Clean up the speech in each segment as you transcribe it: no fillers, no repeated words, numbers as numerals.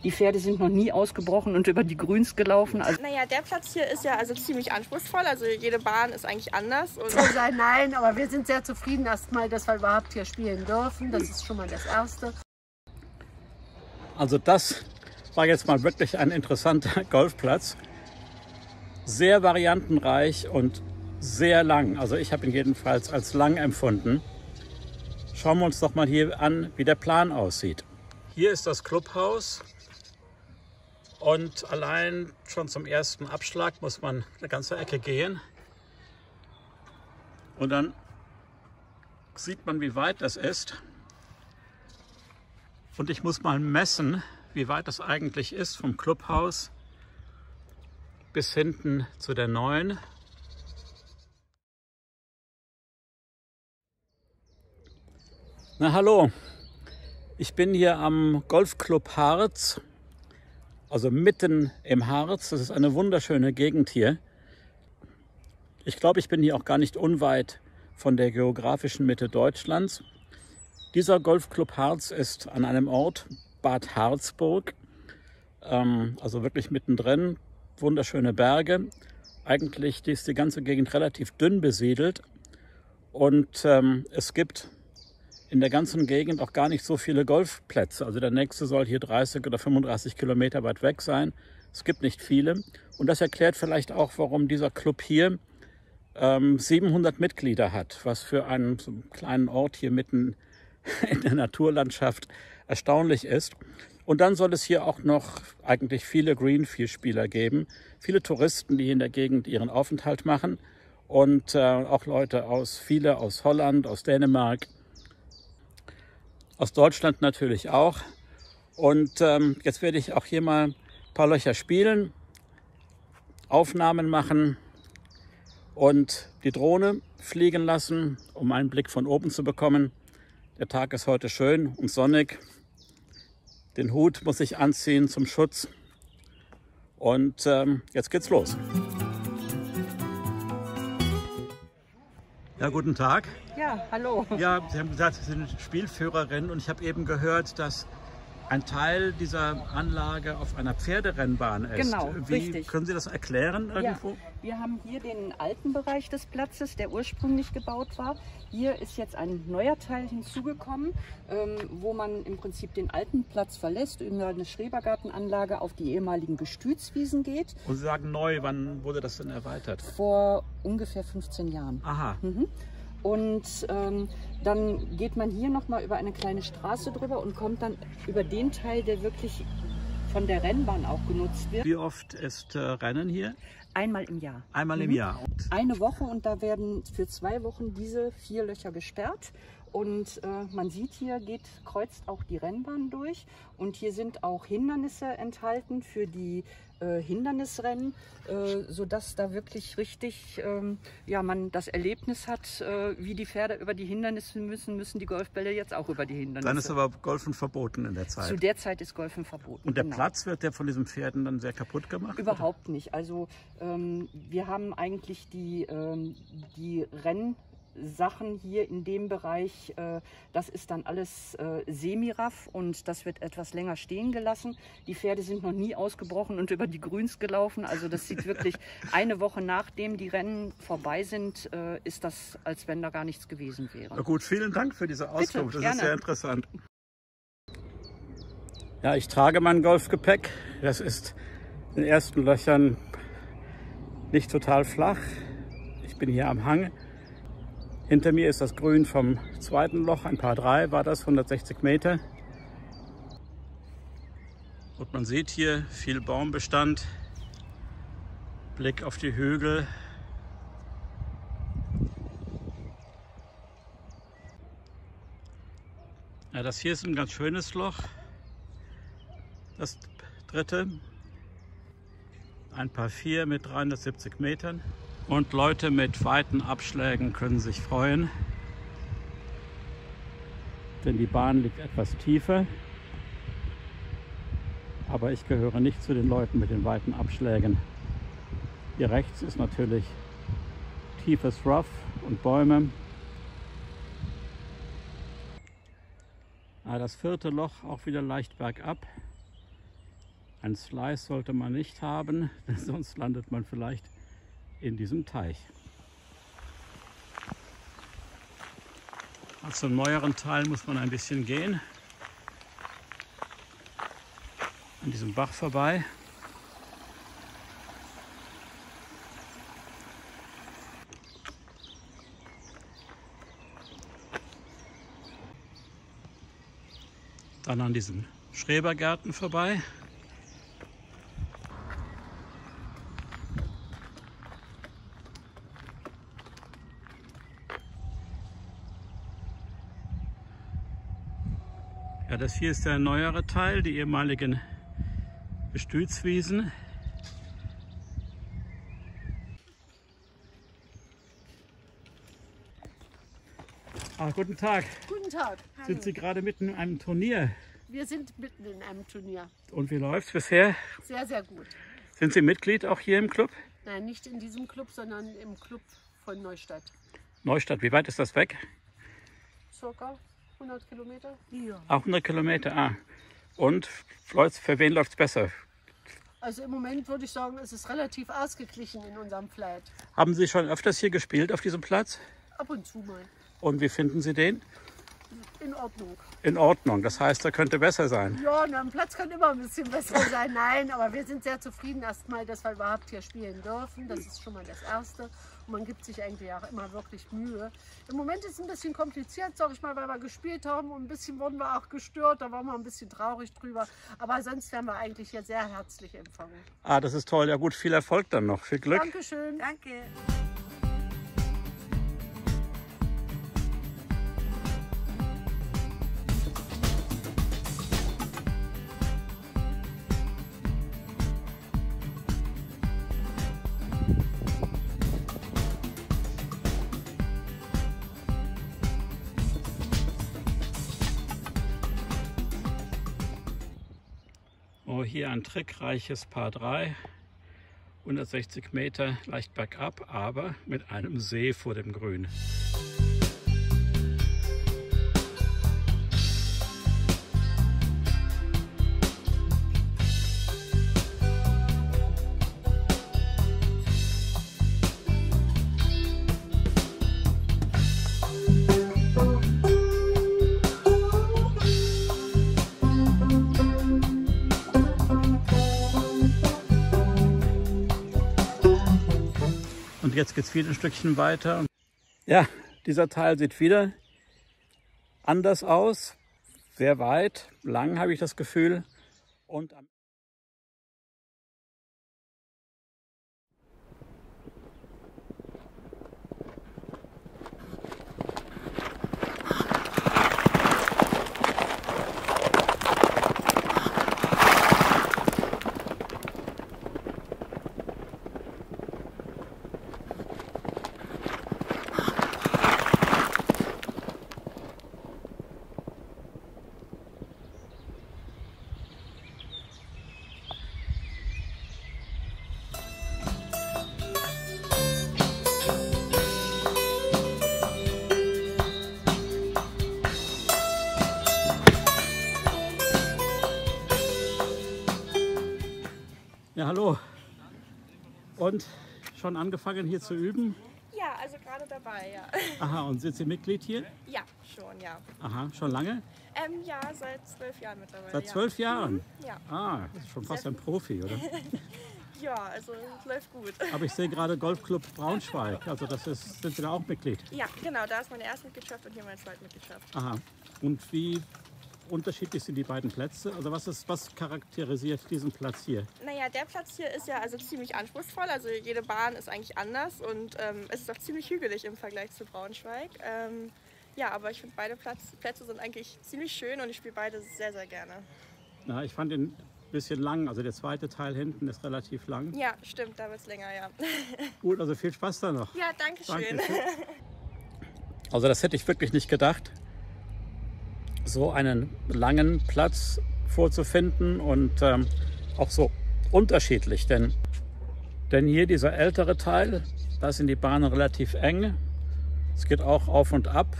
Die Pferde sind noch nie ausgebrochen und über die Grüns gelaufen. Also naja, der Platz hier ist ja also ziemlich anspruchsvoll. Also jede Bahn ist eigentlich anders. Und Nein, aber wir sind sehr zufrieden erstmal, dass wir überhaupt hier spielen dürfen. Das ist schon mal das Erste. Also das war jetzt mal wirklich ein interessanter Golfplatz. Sehr variantenreich und sehr lang. Also ich habe ihn jedenfalls als lang empfunden. Schauen wir uns doch mal hier an, wie der Plan aussieht. Hier ist das Clubhaus und allein schon zum ersten Abschlag muss man eine ganze Ecke gehen. Und dann sieht man, wie weit das ist. Und ich muss mal messen, wie weit das eigentlich ist vom Clubhaus bis hinten zu der neuen. Na hallo, ich bin hier am Golfclub Harz, also mitten im Harz. Das ist eine wunderschöne Gegend hier. Ich glaube, ich bin hier auch gar nicht unweit von der geografischen Mitte Deutschlands. Dieser Golfclub Harz ist an einem Ort, Bad Harzburg, also wirklich mittendrin, wunderschöne Berge. Eigentlich ist die ganze Gegend relativ dünn besiedelt und es gibt in der ganzen Gegend auch gar nicht so viele Golfplätze. Also der nächste soll hier 30 oder 35 Kilometer weit weg sein. Es gibt nicht viele und das erklärt vielleicht auch, warum dieser Club hier 700 Mitglieder hat, was für einen so kleinen Ort hier mitten in der Naturlandschaft erstaunlich ist. Und dann soll es hier auch noch eigentlich viele Greenfield-Spieler geben, viele Touristen, die hier in der Gegend ihren Aufenthalt machen und auch Leute viele aus Holland, aus Dänemark, aus Deutschland natürlich auch. Und jetzt werde ich auch hier mal ein paar Löcher spielen, Aufnahmen machen und die Drohne fliegen lassen, um einen Blick von oben zu bekommen. Der Tag ist heute schön und sonnig. Den Hut muss ich anziehen zum Schutz. Und jetzt geht's los. Ja, guten Tag. ja, hallo. Ja, Sie haben gesagt, Sie sind Spielführerin und ich habe eben gehört, dass ein Teil dieser Anlage auf einer Pferderennbahn ist. Genau, richtig. Können Sie das erklären irgendwo? Ja, wir haben hier den alten Bereich des Platzes, der ursprünglich gebaut war. Hier ist jetzt ein neuer Teil hinzugekommen, wo man im Prinzip den alten Platz verlässt, über eine Schrebergartenanlage auf die ehemaligen Gestütswiesen geht. Und Sie sagen neu, wann wurde das denn erweitert? Vor ungefähr 15 Jahren. Aha. Und dann geht man hier nochmal über eine kleine Straße drüber und kommt dann über den Teil, der wirklich von der Rennbahn auch genutzt wird. Wie oft ist Rennen hier? Einmal im Jahr. Einmal im Jahr. Eine Woche und da werden für 2 Wochen diese 4 Löcher gesperrt. Und man sieht, hier kreuzt auch die Rennbahn durch. Und hier sind auch Hindernisse enthalten für die Hindernisrennen, sodass da wirklich richtig man das Erlebnis hat, wie die Pferde über die Hindernisse müssen die Golfbälle jetzt auch über die Hindernisse. Dann ist aber Golfen verboten in der Zeit. Zu der Zeit ist Golfen verboten. Und der Platz, wird der von diesen Pferden dann sehr kaputt gemacht? Überhaupt nicht. Also wir haben eigentlich die Rennsachen hier in dem Bereich, das ist dann alles Semiraff und das wird etwas länger stehen gelassen. Die Pferde sind noch nie ausgebrochen und über die Grüns gelaufen. Also das sieht wirklich, eine Woche nachdem die Rennen vorbei sind, ist das, als wenn da gar nichts gewesen wäre. Na gut, vielen Dank für diese Auskunft. Bitte, das ist sehr interessant. Ja, ich trage mein Golfgepäck. Das ist in den ersten Löchern nicht total flach. Ich bin hier am Hang. Hinter mir ist das Grün vom zweiten Loch, ein Par 3 war das, 160 Meter. Und man sieht hier viel Baumbestand, Blick auf die Hügel. Ja, das hier ist ein ganz schönes Loch, das dritte. Ein Par 4 mit 370 Metern. Und Leute mit weiten Abschlägen können sich freuen, denn die Bahn liegt etwas tiefer. Aber ich gehöre nicht zu den Leuten mit den weiten Abschlägen. Hier rechts ist natürlich tiefes Rough und Bäume. Das vierte Loch auch wieder leicht bergab. Ein Slice sollte man nicht haben, denn sonst landet man vielleicht in diesem Teich. Also im neueren Teil muss man ein bisschen gehen, an diesem Bach vorbei. Dann an diesen Schrebergärten vorbei. Ja, das hier ist der neuere Teil, die ehemaligen Gestütswiesen. Guten Tag. Guten Tag. Sind Sie gerade mitten in einem Turnier? Wir sind mitten in einem Turnier. Und wie läuft es bisher? Sehr, sehr gut. Sind Sie Mitglied auch hier im Club? Nein, nicht in diesem Club, sondern im Club von Neustadt. Neustadt, wie weit ist das weg? Circa 100 Kilometer. Ja. 100 Kilometer, Und für wen läuft es besser? Also im Moment würde ich sagen, es ist relativ ausgeglichen in unserem Flight. Haben Sie schon öfters hier gespielt auf diesem Platz? Ab und zu mal. Und wie finden Sie den? In Ordnung. In Ordnung, das heißt, er könnte besser sein. Ja, ein Platz kann immer ein bisschen besser sein. Nein, aber wir sind sehr zufrieden erstmal, dass wir überhaupt hier spielen dürfen. Das ist schon mal das Erste. Und man gibt sich eigentlich auch immer wirklich Mühe. Im Moment ist es ein bisschen kompliziert, sag ich mal, weil wir gespielt haben und ein bisschen wurden wir auch gestört. Da waren wir ein bisschen traurig drüber. Aber sonst werden wir eigentlich hier sehr herzlich empfangen. Das ist toll. Ja gut, viel Erfolg dann noch. Viel Glück. Dankeschön. Danke. Oh, hier ein trickreiches Par 3, 160 Meter leicht bergab, aber mit einem See vor dem Grün. Und jetzt geht es wieder ein Stückchen weiter. Ja, dieser Teil sieht wieder anders aus. Sehr weit, lang habe ich das Gefühl. Und ja, hallo. Und schon angefangen hier zu üben? Ja, also gerade dabei, ja. Aha, und sind Sie Mitglied hier? Ja, schon, ja. Aha, schon lange? Ja, seit 12 Jahren mittlerweile. Seit 12 Jahren? Ja. Das ist schon fast ein Profi, oder? Ja, also es läuft gut. Aber ich sehe gerade Golfclub Braunschweig. Also sind Sie da auch Mitglied? Ja, genau, da ist meine erste Mitgliedschaft und hier meine zweite Mitgliedschaft. Aha. Und wie unterschiedlich sind die beiden Plätze? Also was charakterisiert diesen Platz hier? Naja, der Platz hier ist ja also ziemlich anspruchsvoll. Also jede Bahn ist eigentlich anders und es ist auch ziemlich hügelig im Vergleich zu Braunschweig. Ja, aber ich finde beide Plätze sind eigentlich ziemlich schön und ich spiele beide sehr, sehr gerne. Na, ich fand den ein bisschen lang. Also der zweite Teil hinten ist relativ lang. Ja, stimmt, da wird es länger, ja. Gut, also viel Spaß da noch. Ja, danke schön. Danke. Also das hätte ich wirklich nicht gedacht, so einen langen Platz vorzufinden und auch so unterschiedlich. Denn hier dieser ältere Teil, da sind die Bahnen relativ eng. Es geht auch auf und ab.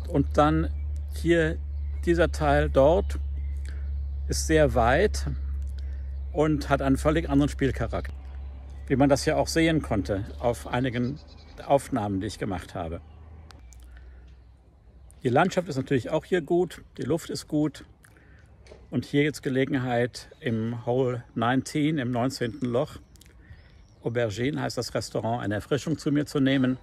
Und dann hier dieser Teil dort ist sehr weit und hat einen völlig anderen Spielcharakter, wie man das ja auch sehen konnte auf einigen Aufnahmen, die ich gemacht habe. Die Landschaft ist natürlich auch hier gut, die Luft ist gut und hier jetzt Gelegenheit im Hole 19, im 19. Loch, Aubergine heißt das Restaurant, eine Erfrischung zu mir zu nehmen.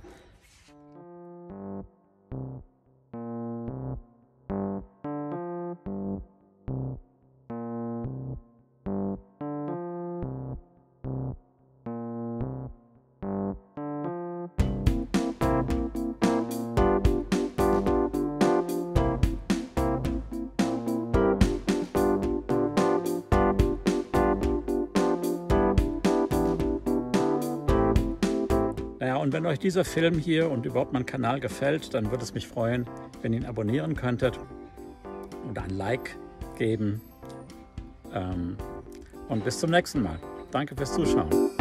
Naja, und wenn euch dieser Film hier und überhaupt mein Kanal gefällt, dann würde es mich freuen, wenn ihr ihn abonnieren könntet und ein Like geben. Und bis zum nächsten Mal. Danke fürs Zuschauen.